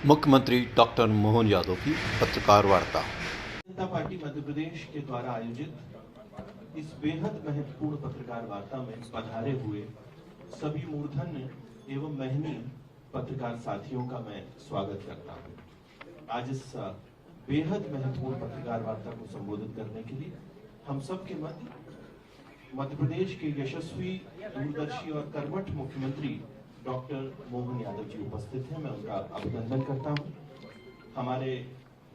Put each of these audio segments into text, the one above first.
मुख्यमंत्री डॉक्टर मोहन यादव की पत्रकार वार्ता। जनता पार्टी मध्य प्रदेश के द्वारा आयोजित इस बेहद महत्वपूर्ण पत्रकार वार्ता में पधारे हुए सभी मूर्धन्य एवं महनीय पत्रकार साथियों का मैं स्वागत करता हूं। आज इस बेहद महत्वपूर्ण पत्रकार वार्ता को संबोधित करने के लिए हम सबके मध्य प्रदेश के यशस्वी, दूरदर्शी और कर्मठ मुख्यमंत्री डॉक्टर मोहन यादव जी उपस्थित हैं। मैं उनका अभिनंदन करता हूं। हमारे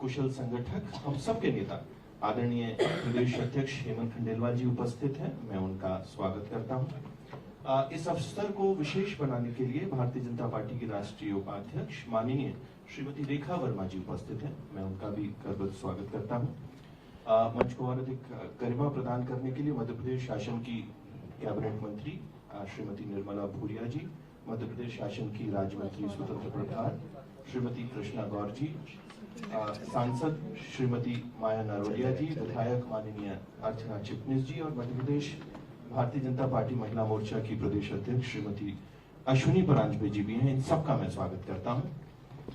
कुशल संगठक, हम सबके नेता आदरणीय प्रदेश अध्यक्ष हेमंत खंडेलवाल जी उपस्थित हैं। मैं उनका स्वागत करता हूं। इस अवसर को विशेष बनाने के लिए भारतीय जनता पार्टी की राष्ट्रीय उपाध्यक्ष माननीय श्रीमती रेखा वर्मा जी उपस्थित हैं। मैं उनका भी करबद्ध स्वागत करता हूं। मंच को और अधिक गरिमा प्रदान करने के लिए मध्य प्रदेश शासन की कैबिनेट मंत्री श्रीमती निर्मला भूरिया जी, मध्य प्रदेश शासन की राज्य मंत्री स्वतंत्र प्रभार श्रीमती कृष्णा गौर जी, सांसद श्रीमती माया नरोलिया जी, विधायक माननीय अर्चना चिटनिस जी और मध्य प्रदेश भारतीय जनता पार्टी महिला मोर्चा की प्रदेश अध्यक्ष श्रीमती अश्विनी परांजपे जी भी हैं। इन सबका मैं स्वागत करता हूं।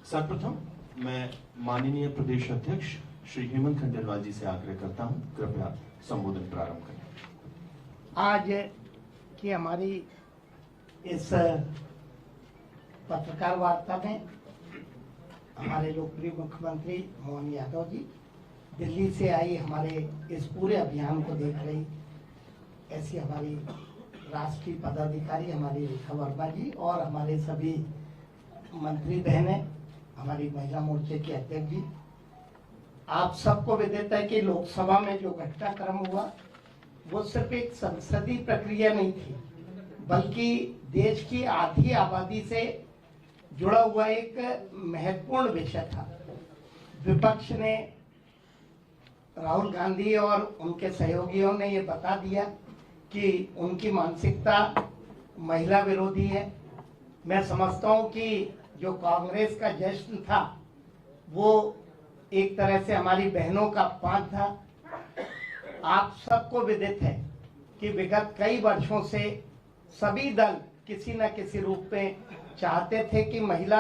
सर्वप्रथम मैं माननीय प्रदेश अध्यक्ष श्री हेमंत खंडेलवाल जी से आग्रह करता हूं, कृपया संबोधन प्रारंभ करें। आज की हमारी इस पत्रकार वार्ता में हमारे लोकप्रिय मुख्यमंत्री मोहन यादव जी, दिल्ली से आई हमारे इस पूरे अभियान को देख रही ऐसी हमारी राष्ट्रीय पदाधिकारी हमारी रेखा वर्मा जी और हमारे सभी मंत्री बहनें, हमारी महिला मोर्चे के अध्यक्ष जी, आप सबको विदित है कि लोकसभा में जो घटनाक्रम हुआ वो सिर्फ एक संसदीय प्रक्रिया नहीं थी, बल्कि देश की आधी आबादी से जुड़ा हुआ एक महत्वपूर्ण विषय था। विपक्ष ने, राहुल गांधी और उनके सहयोगियों ने ये बता दिया कि उनकी मानसिकता महिला विरोधी है। मैं समझता हूं कि जो कांग्रेस का जश्न था वो एक तरह से हमारी बहनों का अपमान था। आप सबको विदित है कि विगत कई वर्षों से सभी दल किसी न किसी रूप में चाहते थे कि महिला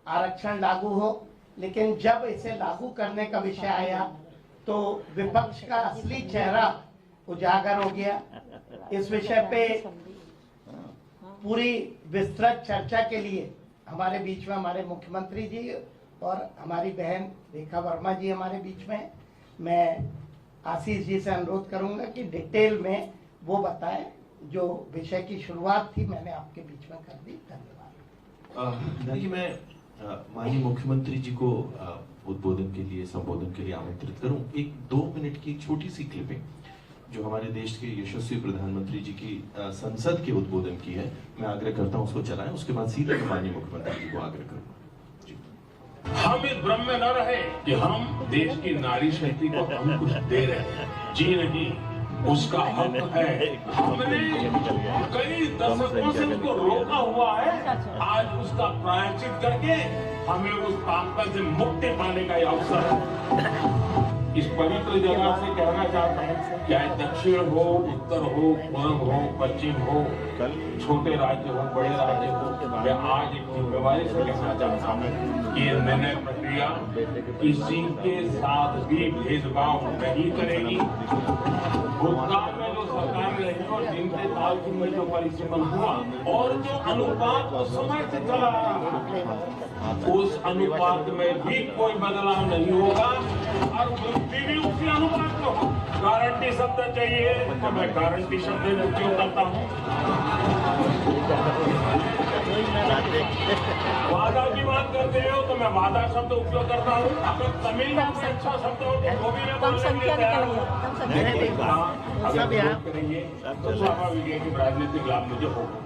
आरक्षण लागू हो, लेकिन जब इसे लागू करने का विषय आया तो विपक्ष का असली चेहरा उजागर हो गया। इस विषय पे पूरी विस्तृत चर्चा के लिए हमारे बीच में हमारे मुख्यमंत्री जी और हमारी बहन रेखा वर्मा जी हमारे बीच में। मैं आशीष जी से अनुरोध करूंगा कि डिटेल में वो बताएं। जो विषय की शुरुआत थी मैंने आपके बीच में कर दी। धन्यवाद। देखिए, मैं माननीय मुख्यमंत्री जी को उद्बोधन के लिए, संबोधन के लिए आमंत्रित करूं। एक 2 मिनट की छोटी सी क्लिपिंग जो हमारे देश के यशस्वी प्रधानमंत्री जी की संसद के उद्बोधन की है, मैं आग्रह करता हूं उसको चलाएं। उसके बाद सीधे माननीय मुख्यमंत्री जी को आग्रह करूंगा। हम इस भ्रम में न रहे कि हम देश की नारी शक्ति को हम कुछ दे रहे हैं। जी नहीं, उसका हक है। हमने कई दशकों से उसको रोका हुआ है। आज उसका प्रायश्चित करके हमें उस ताकत से मुक्ति पाने का अवसर है। इस पवित्र जगह से कहना चाहता हूँ, चाहे दक्षिण हो, उत्तर हो, पूर्व हो, पश्चिम हो, छोटे राज्य हो, बड़े राज्य हो, मैं आज एक जिम्मेवारी से कहना चाहता हूँ कि निर्णय प्रक्रिया किसी के साथ भी भेदभाव नहीं करेगी। भूतकाल में जो सरकार रही और जिनके ताल में जो परिसीमन हुआ और जो अनुपात उस समय से चला आ रहा, उस अनुपात में भी कोई बदलाव नहीं होगा और वृद्धि भी उसी अनुपात में हो। गारंटी शब्द चाहिए तो मैं गारंटी शब्द उपयोग करता हूँ। वादा की बात करते हो तो मैं वादा शब्द उपयोग करता हूँ। अगर तमिलनाडु में अच्छा शब्द हो तो वो भी मैं बोलने के लिए तैयार हूँ। अगर करेंगे तो स्वाभाविक है कि राजनीतिक लाभ मुझे होगा,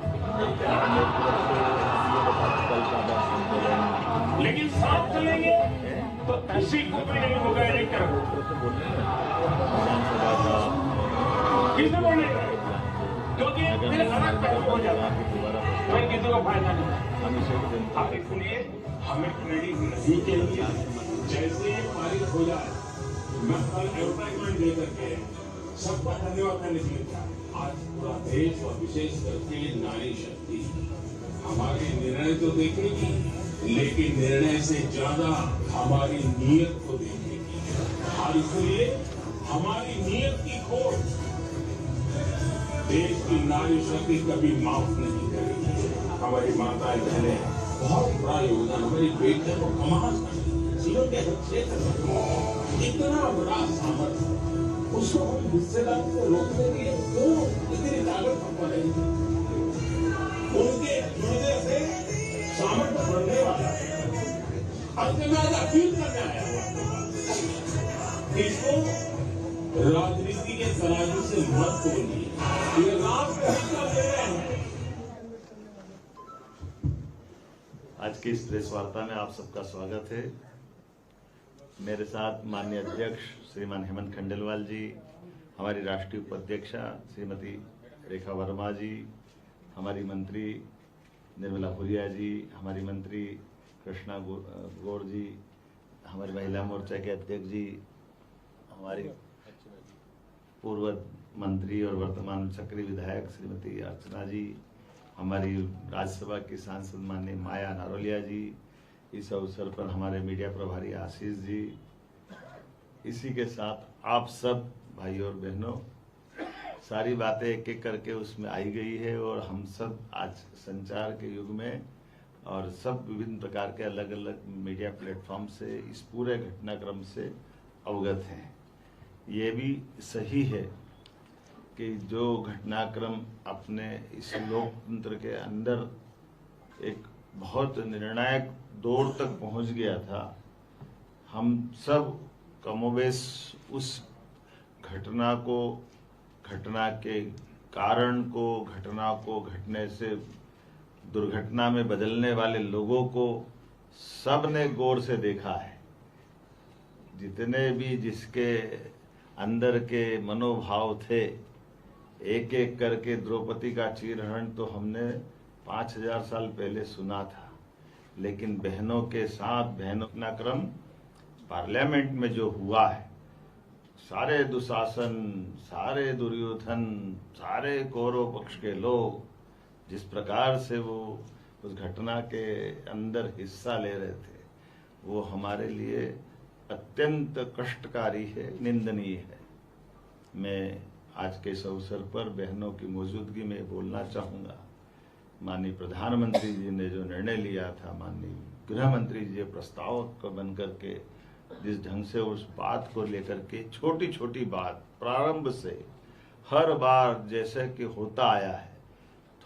लेकिन साथ चलेंगे तो किसी को भी नहीं होगा। किसे बोलेगा, क्योंकि फिर अलग पहलू हो जाता है, फिर किसी को फायदा नहीं। आप इसलिए हमें क्रेडिट नहीं चाहिए। जैसे ये पारित हो जाए, मैं कल एडवर्टाइजमेंट दे करके सबका धन्यवाद करने के लिए आज पूरा देश और विशेष करके नारी शक्ति हमारे निर्णय तो देखेगी, लेकिन निर्णय से ज्यादा हमारी नीयत को देखेगी और इसलिए हमारी नीयत की खोज देश की नारी शक्ति कभी माफ नहीं करेगी। हमारी माताएं बहनें बहुत बड़ा योगदान, हमारी बेटियों को कमाल जीवन के हर क्षेत्र में इतना बड़ा सामर्थ्य, उसको हम हिस्सेदारी से रोकने के लिए क्यों इतनी ताकत हम पड़ेगी? उनके जुड़ने से सामर्थ्य बढ़ने वाला है। अब मैं आज अपील करने आया हुआ इसको राजनीति के तराजू से मत तोलिए, ये राष्ट्रहित का निर्णय है। आज की इस प्रेस वार्ता में आप सबका स्वागत है। मेरे साथ माननीय अध्यक्ष श्रीमान हेमंत खंडेलवाल जी, हमारी राष्ट्रीय उपाध्यक्षा श्रीमती रेखा वर्मा जी, हमारी मंत्री निर्मला भूरिया जी, हमारी मंत्री कृष्णा गौर जी, हमारी महिला मोर्चा के अध्यक्ष जी, हमारी पूर्व मंत्री और वर्तमान सक्रिय विधायक श्रीमती अर्चना जी, हमारी राज्यसभा की सांसद माननीय माया नारोलिया जी, इस अवसर पर हमारे मीडिया प्रभारी आशीष जी, इसी के साथ आप सब भाइयों और बहनों, सारी बातें एक एक करके उसमें आई गई है और हम सब आज संचार के युग में और सब विभिन्न प्रकार के अलग अलग मीडिया प्लेटफॉर्म से इस पूरे घटनाक्रम से अवगत हैं। ये भी सही है कि जो घटनाक्रम अपने इस लोकतंत्र के अंदर एक बहुत निर्णायक दौर तक पहुंच गया था, हम सब कमोबेश उस घटना को, घटना के कारण को, घटना को घटने से दुर्घटना में बदलने वाले लोगों को सब ने गौर से देखा है। जितने भी जिसके अंदर के मनोभाव थे, एक एक करके द्रौपदी का चीरहरण तो हमने 5000 साल पहले सुना था, लेकिन बहनों के साथ बहनों का क्रम पार्लियामेंट में जो हुआ है, सारे दुशासन, सारे दुर्योधन, सारे कौरव पक्ष के लोग जिस प्रकार से वो उस घटना के अंदर हिस्सा ले रहे थे, वो हमारे लिए अत्यंत कष्टकारी है, निंदनीय है। मैं आज के इस अवसर पर बहनों की मौजूदगी में बोलना चाहूँगा। माननीय प्रधानमंत्री जी ने जो निर्णय लिया था, माननीय गृह मंत्री जी प्रस्ताव को बन करके जिस ढंग से उस बात को लेकर के छोटी छोटी बात प्रारंभ से हर बार जैसे कि होता आया है,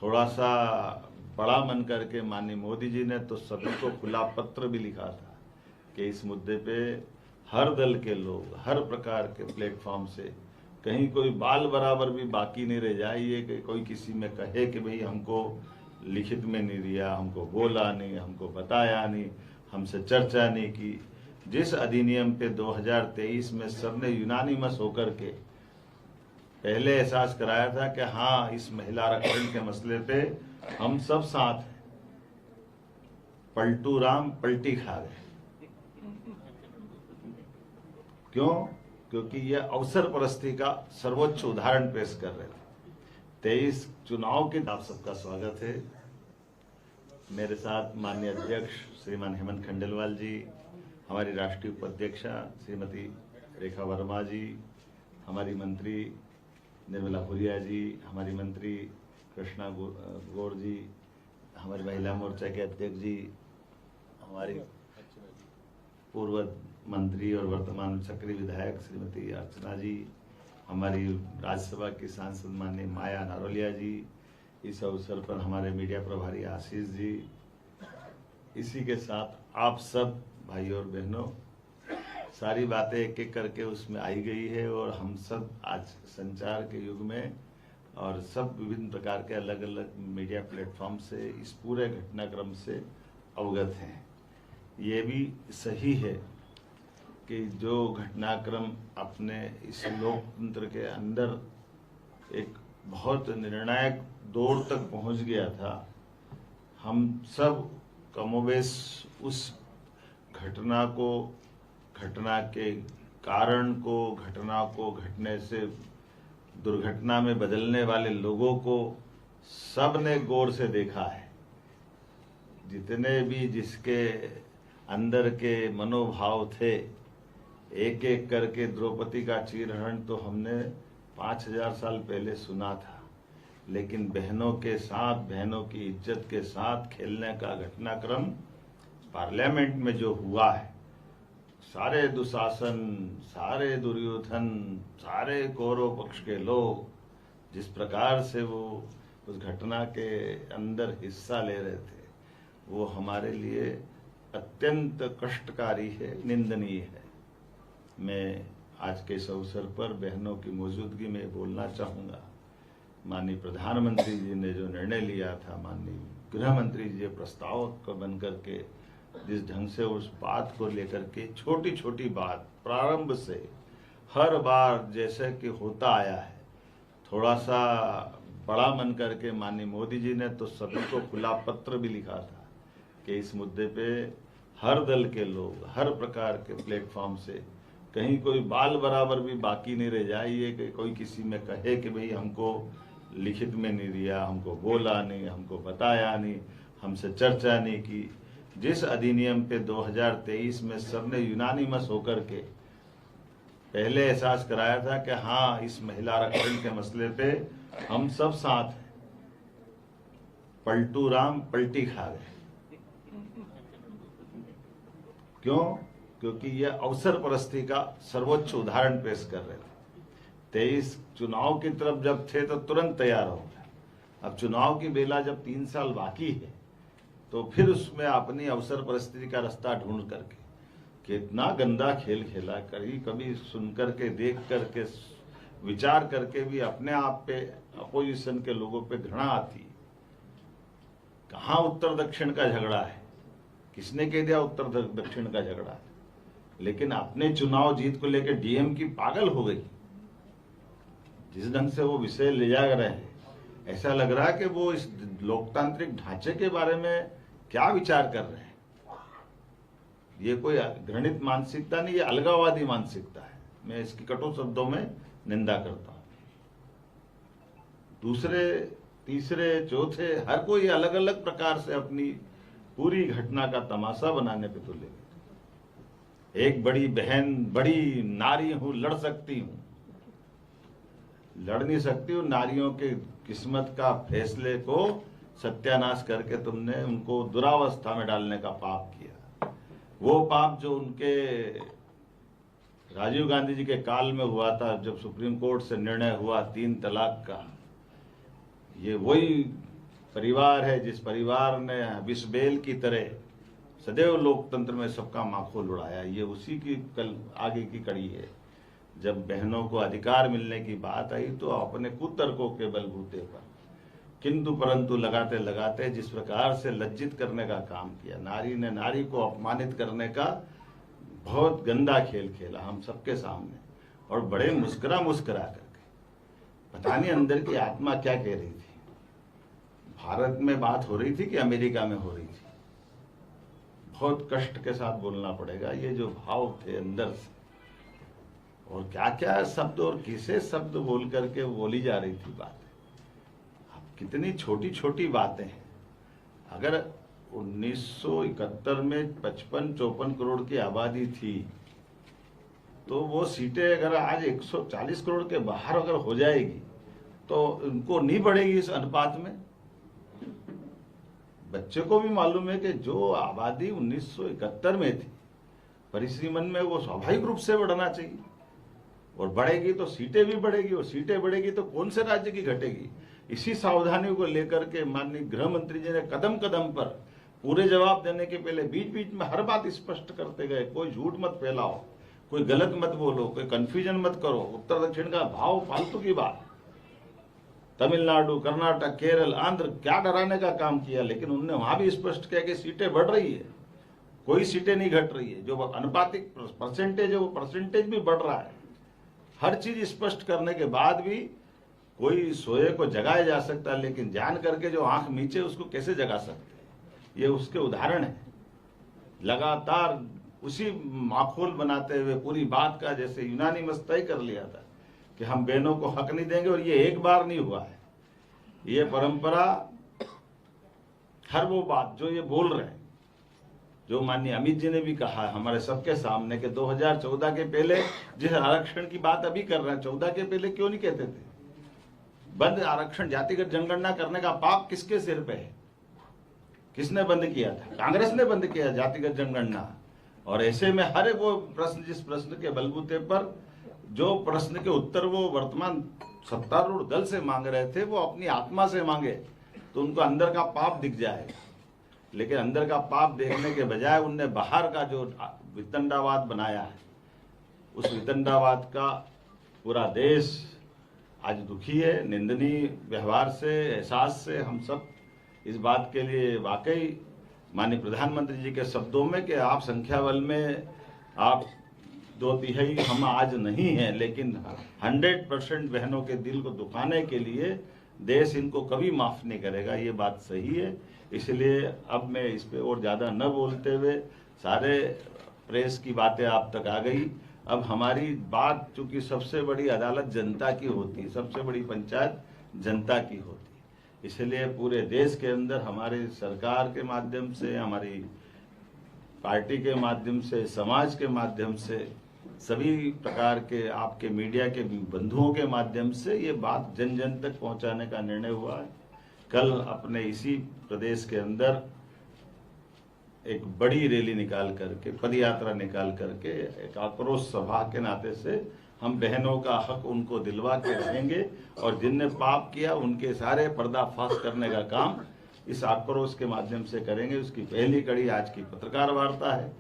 थोड़ा सा बड़ा मन करके माननीय मोदी जी ने तो सभी को खुला पत्र भी लिखा था कि इस मुद्दे पे हर दल के लोग हर प्रकार के प्लेटफॉर्म से कहीं कोई बाल बराबर भी बाकी नहीं रह जाए, ये कि कोई किसी में कहे कि भाई हमको लिखित में नहीं दिया, हमको बोला नहीं, हमको बताया नहीं, हमसे चर्चा नहीं की। जिस अधिनियम पे 2023 में सबने यूनानिमस होकर के पहले एहसास कराया था कि हाँ, इस महिला आरक्षण के मसले पे हम सब साथ हैं, पलटू राम पलटी खा गए। क्यों? क्योंकि यह अवसर परस्ती का सर्वोच्च उदाहरण पेश कर रहे थे। 23 चुनाव के आप सबका स्वागत है। मेरे साथ माननीय अध्यक्ष श्रीमान हेमंत खंडेलवाल जी, हमारी राष्ट्रीय उपाध्यक्षा श्रीमती रेखा वर्मा जी, हमारी मंत्री निर्मला भूरिया जी, हमारी मंत्री कृष्णा गौर जी, हमारी महिला मोर्चा के अध्यक्ष जी, हमारी पूर्व मंत्री और वर्तमान सक्रिय विधायक श्रीमती अर्चना जी, हमारी राज्यसभा की सांसद माननीय माया नारोलिया जी, इस अवसर पर हमारे मीडिया प्रभारी आशीष जी, इसी के साथ आप सब भाइयों और बहनों, सारी बातें एक एक करके उसमें आई गई है और हम सब आज संचार के युग में और सब विभिन्न प्रकार के अलग अलग मीडिया प्लेटफॉर्म से इस पूरे घटनाक्रम से अवगत हैं। ये भी सही है कि जो घटनाक्रम अपने इस लोकतंत्र के अंदर एक बहुत निर्णायक दौर तक पहुंच गया था, हम सब कमोबेश उस घटना को, घटना के कारण को, घटना को घटने से दुर्घटना में बदलने वाले लोगों को सब ने गौर से देखा है। जितने भी जिसके अंदर के मनोभाव थे, एक एक करके द्रौपदी का चीरहरण तो हमने 5000 साल पहले सुना था, लेकिन बहनों के साथ, बहनों की इज्जत के साथ खेलने का घटनाक्रम पार्लियामेंट में जो हुआ है, सारे दुशासन, सारे दुर्योधन, सारे कौरव पक्ष के लोग जिस प्रकार से वो उस घटना के अंदर हिस्सा ले रहे थे, वो हमारे लिए अत्यंत कष्टकारी है, निंदनीय है। मैं आज के इस अवसर पर बहनों की मौजूदगी में बोलना चाहूँगा, माननीय प्रधानमंत्री जी ने जो निर्णय लिया था, माननीय गृह मंत्री जी प्रस्ताव को बन करके जिस ढंग से उस बात को लेकर के छोटी छोटी बात प्रारंभ से हर बार जैसे कि होता आया है, थोड़ा सा बड़ा मन करके माननीय मोदी जी ने तो सभी को खुला पत्र भी लिखा था कि इस मुद्दे पे हर दल के लोग हर प्रकार के प्लेटफॉर्म से कहीं कोई बाल बराबर भी बाकी नहीं रह जाए, ये कि कोई किसी में कहे कि भाई हमको लिखित में नहीं दिया, हमको बोला नहीं, हमको बताया नहीं, हमसे चर्चा नहीं की। जिस अधिनियम पे 2023 में सबने यूनानिमस होकर के पहले एहसास कराया था कि हाँ, इस महिला आरक्षण के मसले पे हम सब साथ हैं, पलटू राम पलटी खा गए। क्यों? क्योंकि यह अवसर परस्ती का सर्वोच्च उदाहरण पेश कर रहे थे। 23 चुनाव की तरफ जब थे तो तुरंत तैयार हो गए। अब चुनाव की बेला जब 3 साल बाकी है तो फिर उसमें अपनी अवसर परिस्थिति का रास्ता ढूंढ करके कितना गंदा खेल खेला, कभी सुन करके, देख करके, विचार करके भी अपने आप पे अपोजिशन के लोगों पे घृणा आती। कहाँ उत्तर दक्षिण का झगड़ा है? किसने कह दिया उत्तर दक्षिण का झगड़ा है? लेकिन अपने चुनाव जीत को लेकर डीएम की पागल हो गई। जिस ढंग से वो विषय ले जा रहे हैं, ऐसा लग रहा है कि वो इस लोकतांत्रिक ढांचे के बारे में क्या विचार कर रहे हैं। ये कोई घृणित मानसिकता नहीं, ये अलगाववादी मानसिकता है। मैं इसकी कटु शब्दों में निंदा करता हूं। दूसरे, तीसरे, चौथे हर कोई अलग अलग प्रकार से अपनी पूरी घटना का तमाशा बनाने पे तुले हुए। एक बड़ी बहन, बड़ी नारी हूं, लड़ सकती हूं, लड़ नहीं सकती हूं। नारियों के किस्मत का फैसले को सत्यानाश करके तुमने उनको दुरावस्था में डालने का पाप किया। वो पाप जो उनके राजीव गांधी जी के काल में हुआ था, जब सुप्रीम कोर्ट से निर्णय हुआ 3 तलाक का। ये वही परिवार है जिस परिवार ने विषबेल की तरह सदैव लोकतंत्र में सबका माखोल उड़ाया। ये उसी की कल आगे की कड़ी है। जब बहनों को अधिकार मिलने की बात आई तो अपने कुतर्कों के बलबूते पर किंतु परंतु लगाते लगाते जिस प्रकार से लज्जित करने का काम किया, नारी ने नारी को अपमानित करने का बहुत गंदा खेल खेला हम सबके सामने, और बड़े मुस्कुरा करके। पता नहीं अंदर की आत्मा क्या कह रही थी। भारत में बात हो रही थी कि अमेरिका में हो रही थी? बहुत कष्ट के साथ बोलना पड़ेगा। ये जो भाव थे अंदर से, और क्या क्या शब्द और किसे शब्द बोल करके बोली जा रही थी बात। कितनी छोटी छोटी बातें हैं। अगर 1971 में 55-54 करोड़ की आबादी थी तो वो सीटें अगर आज 140 करोड़ के बाहर अगर हो जाएगी तो उनको नहीं बढ़ेगी इस अनुपात में। बच्चे को भी मालूम है कि जो आबादी 1971 में थी परिसीमन में, वो स्वाभाविक रूप से बढ़ना चाहिए, और बढ़ेगी तो सीटें भी बढ़ेगी, और सीटें बढ़ेगी तो कौन से राज्य की घटेगी। इसी सावधानी को लेकर के माननीय गृह मंत्री जी ने कदम कदम पर पूरे जवाब देने के पहले बीच बीच में हर बात स्पष्ट करते गए। कोई झूठ मत फैलाओ, कोई गलत मत बोलो, कोई कंफ्यूजन मत करो। उत्तर दक्षिण का भाव फालतू की बात। तमिलनाडु, कर्नाटक, केरल, आंध्र क्या डराने का काम किया, लेकिन उन्होंने वहां भी स्पष्ट किया कि सीटें बढ़ रही है, कोई सीटें नहीं घट रही है। जो अनुपातिक परसेंटेज है वो परसेंटेज भी बढ़ रहा है। हर चीज स्पष्ट करने के बाद भी कोई सोए को जगाया जा सकता है, लेकिन जान करके जो आंख नीचे उसको कैसे जगा सकते हैं, ये उसके उदाहरण है। लगातार उसी माखोल बनाते हुए पूरी बात का जैसे यूनानिमस तय कर लिया था कि हम बहनों को हक नहीं देंगे, और ये एक बार नहीं हुआ है। ये परंपरा हर वो बात जो ये बोल रहे हैं, जो माननीय अमित जी ने भी कहा है हमारे सबके सामने कि 2014 के पहले जिस आरक्षण की बात अभी कर रहे हैं 14 के पहले क्यों नहीं कहते थे? बंद आरक्षण, जातिगत जनगणना करने का पाप किसके सिर पे है? किसने बंद किया था? कांग्रेस ने बंद किया जातिगत जनगणना। और ऐसे में हर एक वो प्रश्न, जिस प्रश्न के बलबूते पर जो प्रश्न के उत्तर वो वर्तमान सत्तारूढ़ दल से मांग रहे थे, वो अपनी आत्मा से मांगे तो उनको अंदर का पाप दिख जाएगा। लेकिन अंदर का पाप देखने के बजाय उनने बाहर का जो वितंडावाद बनाया है, उस वितंडावाद का पूरा देश आज दुखी है। निंदनीय व्यवहार से, एहसास से हम सब इस बात के लिए वाकई माननीय प्रधानमंत्री जी के शब्दों में कि आप संख्या बल में आप 2/3 हम आज नहीं हैं, लेकिन 100% बहनों के दिल को दुखाने के लिए देश इनको कभी माफ नहीं करेगा, ये बात सही है। इसलिए अब मैं इस पे और ज़्यादा न बोलते हुए, सारे प्रेस की बातें आप तक आ गई। अब हमारी बात, चूंकि सबसे बड़ी अदालत जनता की होती है, सबसे बड़ी पंचायत जनता की होती है, इसलिए पूरे देश के अंदर हमारे सरकार के माध्यम से, हमारी पार्टी के माध्यम से, समाज के माध्यम से, सभी प्रकार के आपके मीडिया के बंधुओं के माध्यम से ये बात जन जन तक पहुंचाने का निर्णय हुआ है। कल अपने इसी प्रदेश के अंदर एक बड़ी रैली निकाल करके, पदयात्रा निकाल करके, एक आक्रोश सभा के नाते से हम बहनों का हक उनको दिलवा के रहेंगे और जिनने पाप किया उनके सारे पर्दाफाश करने का काम इस आक्रोश के माध्यम से करेंगे। उसकी पहली कड़ी आज की पत्रकार वार्ता है,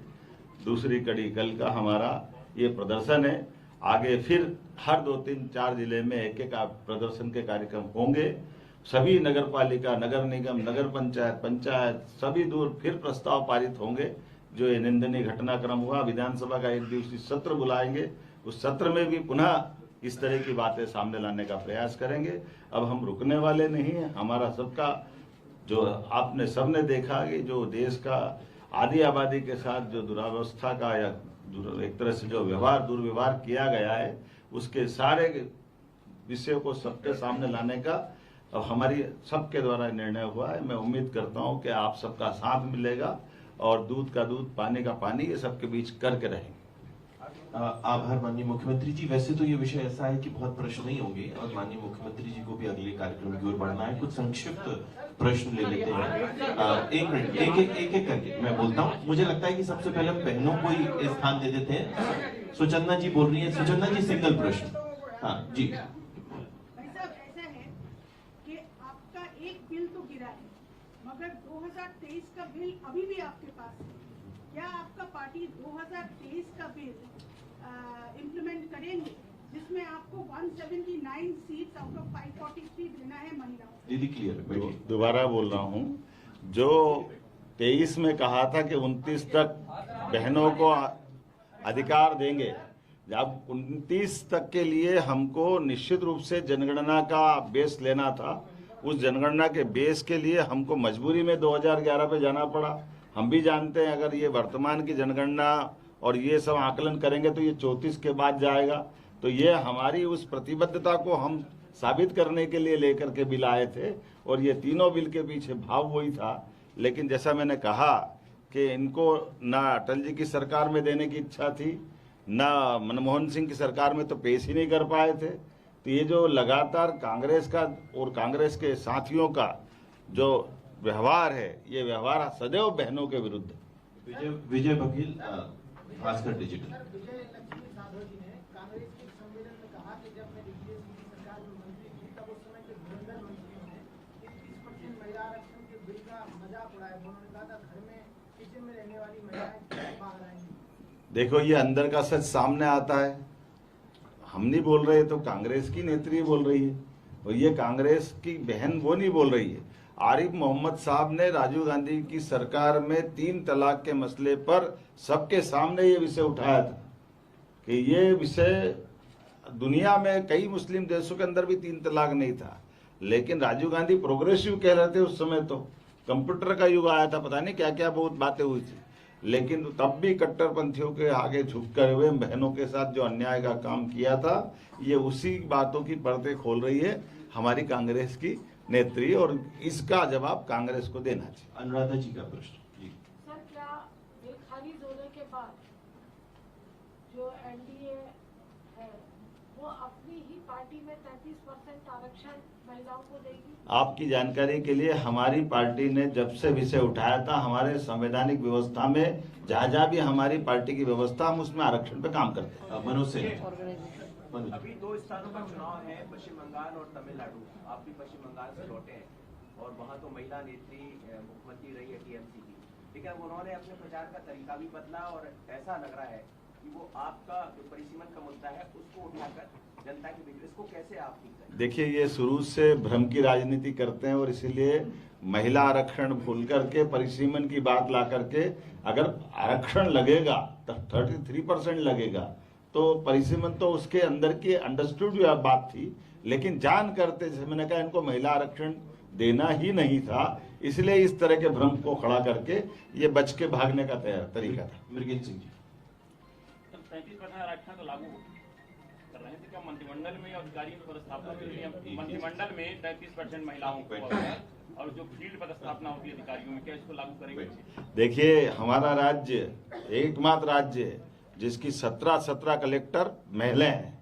दूसरी कड़ी कल का हमारा ये प्रदर्शन है। आगे फिर हर 2, 3, 4 जिले में एक एक प्रदर्शन के कार्यक्रम होंगे। सभी नगर पालिका, नगर निगम, नगर पंचायत सभी दूर फिर प्रस्ताव पारित होंगे। जो ये निंदनीय घटनाक्रम हुआ, विधानसभा का एक दिवसीय सत्र बुलाएंगे, उस सत्र में भी पुनः इस तरह की बातें सामने लाने का प्रयास करेंगे। अब हम रुकने वाले नहीं हैं। हमारा सबका, जो आपने सबने देखा कि जो देश का आधी आबादी के साथ जो दुरावस्था का या एक तरह से जो दुर्व्यवहार किया गया है, उसके सारे विषयों को सबके सामने लाने का अब हमारी सबके द्वारा निर्णय हुआ है। मैं उम्मीद करता हूं कि आप सबका साथ मिलेगा और दूध का दूध, पानी का पानी, ये सबके बीच करके रहेंगे। आभार माननीय मुख्यमंत्री जी। वैसे तो ये विषय ऐसा है कि बहुत प्रश्न नहीं होंगे और माननीय मुख्यमंत्री जी को भी अगले कार्यक्रम की ओर बढ़ना है। कुछ संक्षिप्त प्रश्न ले लेते हैं। 1 मिनट, एक करके मैं बोलता हूँ। मुझे लगता है कि सबसे पहले हम बहनों को ही स्थान दे देते हैं। सुचंदा जी बोल रही है। सुचंदा जी, सिंगल प्रश्न। हाँ जी। ऐसा है कि आपका एक बिल तो गिरा है, मगर 2023 का बिल अभी भी आपके पास है। क्या आपका पार्टी 2023 का बिल इम्प्लीमेंट करेंगे जिसमें आपको 179 सीट्स आउट ऑफ 543 देना है महिलाओं? दीदी क्लियर। दोबारा बोल रहा हूँ, जो 23 में कहा था कि 29 तक बहनों को अधिकार देंगे, जब 29 तक के लिए हमको निश्चित रूप से जनगणना का बेस लेना था। उस जनगणना के बेस के लिए हमको मजबूरी में 2011 पे जाना पड़ा। हम भी जानते हैं अगर ये वर्तमान की जनगणना और ये सब आकलन करेंगे तो ये 34 के बाद जाएगा। तो ये हमारी उस प्रतिबद्धता को हम साबित करने के लिए लेकर के बिल आए थे और ये तीनों बिल के पीछे भाव वही था। लेकिन जैसा मैंने कहा कि इनको ना अटल जी की सरकार में देने की इच्छा थी, ना मनमोहन सिंह की सरकार में तो पेश ही नहीं कर पाए थे। तो ये जो लगातार कांग्रेस का और कांग्रेस के साथियों का जो व्यवहार है, ये व्यवहार सदैव बहनों के विरुद्ध। विजय बघेल, भास्कर डिजिटल। देखो, ये अंदर का सच सामने आता है। हम नहीं बोल रहे तो कांग्रेस की नेत्री बोल रही है, और ये कांग्रेस की बहन वो नहीं बोल रही है। आरिफ मोहम्मद साहब ने राजीव गांधी की सरकार में 3 तलाक के मसले पर सबके सामने ये विषय उठाया था कि ये विषय दुनिया में कई मुस्लिम देशों के अंदर भी 3 तलाक नहीं था, लेकिन राजीव गांधी प्रोग्रेसिव कह रहे थे। उस समय तो कंप्यूटर का युग आया था, पता नहीं क्या क्या बहुत बातें हुई थी, लेकिन तब भी कट्टरपंथियों के आगे झुककर हुए बहनों के साथ जो अन्याय का काम किया था, ये उसी बातों की परतें खोल रही है हमारी कांग्रेस की नेत्री, और इसका जवाब कांग्रेस को देना चाहिए। अनुराधा जी का प्रश्न जी। सर, क्या बिल खारिज होने के बाद जो एनडीए है वो अपनी ही पार्टी में 33% आरक्षण महिलाओं को देगी? आपकी जानकारी के लिए हमारी पार्टी ने जब से विषय उठाया था, हमारे संवैधानिक व्यवस्था में जहाँ भी हमारी पार्टी की व्यवस्था, हम उसमें आरक्षण पे काम करते हैं। मनोज सेन। मनोज। अभी 2 स्थानों का चुनाव है, पश्चिम बंगाल और तमिलनाडु। आप भी पश्चिम बंगाल से लौटे हैं और वहाँ तो महिला नेत्री मुख्यमंत्री रही है टीएमसी की, लेकिन उन्होंने अपने प्रचार का तरीका भी बदला और ऐसा लग रहा है कि वो आपका जो परिसीमन का मुद्दा है उसको उठाकर जनता के बीच, इसको कैसे आप ठीक करें? देखिए, ये शुरू से भ्रम की राजनीति करते हैं और इसीलिए महिला आरक्षण भूल करके परिसीमन की बात ला करके, अगर आरक्षण लगेगा तो 33% लगेगा, तो परिसीमन तो उसके अंदर की अंडरस्टूड बात थी, लेकिन जान करते, जैसे मैंने कहा, इनको महिला आरक्षण देना ही नहीं था, इसलिए इस तरह के भ्रम को खड़ा करके ये बच के भागने का तरीका था। मृगेश सिंह जी। 33% आरक्षण तो लागू कर रहे हैं, क्या मंत्रिमंडल में अधिकारी पदस्थापना के लिए मंत्रिमंडल में 33% महिलाओं को, और जो फील्ड पदस्थापना होती है अधिकारियों में, क्या इसको लागू करेंगे? देखिए, हमारा राज्य एकमात्र राज्य है जिसकी 17 कलेक्टर महिलाएं हैं।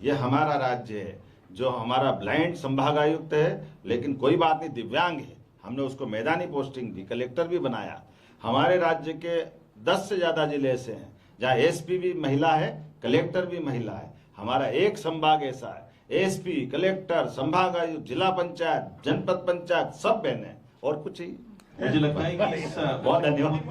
ये हमारा राज्य है। जो हमारा ब्लाइंड संभागायुक्त है, लेकिन कोई बात नहीं, दिव्यांग है, हमने उसको मैदानी पोस्टिंग दी, कलेक्टर भी बनाया। हमारे राज्य के 10 से ज्यादा जिले ऐसे हैं जहाँ एसपी भी महिला है, कलेक्टर भी महिला है। हमारा एक संभाग ऐसा है, एसपी, कलेक्टर, संभागायुक्त, जिला पंचायत, जनपद पंचायत सब बहने, और कुछ ही। मुझे लगता है कि इस बहुत धन्यवाद।